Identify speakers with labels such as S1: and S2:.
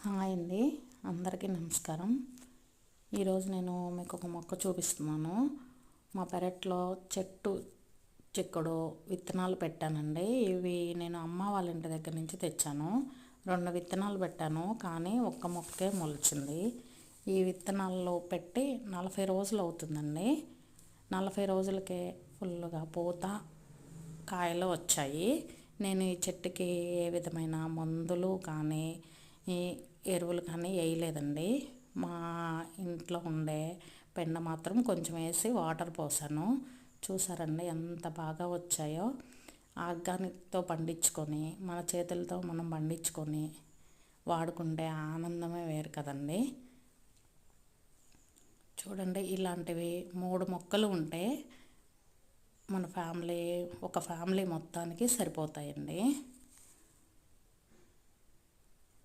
S1: Hi అండి, అందరికీ నమస్కారం. ఈరోజు నేను మీకు ఒక మొక్క చూపిస్తున్నాను. మా పెరట్లో చెట్టు చిక్కుడు విత్తనాలు పెట్టానండి. ఇవి నేను అమ్మ వాళ్ళ ఇంటి దగ్గర నుంచి తెచ్చాను. 2 విత్తనాలు పెట్టాను, కానీ ఒక్క మొక్కే మొలిచింది. ఈ విత్తనాల్లో పెట్టి 40 రోజులు అవుతుందండి. 40 రోజులకే ఫుల్గా పూత కాయలు వచ్చాయి. నేను ఈ చెట్టుకి ఏ విధమైన మందులు కానీ ఈ ఎరువులు కానీ వేయలేదండి. మా ఇంట్లో ఉండే పెండ మాత్రం కొంచెం వేసి వాటర్ పోసాను. చూసారండి ఎంత బాగా వచ్చాయో. ఆర్గానిక్తో పండించుకొని మన చేతులతో మనం పండించుకొని వాడుకుంటే ఆనందమే వేరు కదండి. చూడండి, ఇలాంటివి 3 మొక్కలు ఉంటే మన ఒక ఫ్యామిలీ మొత్తానికి సరిపోతాయండి.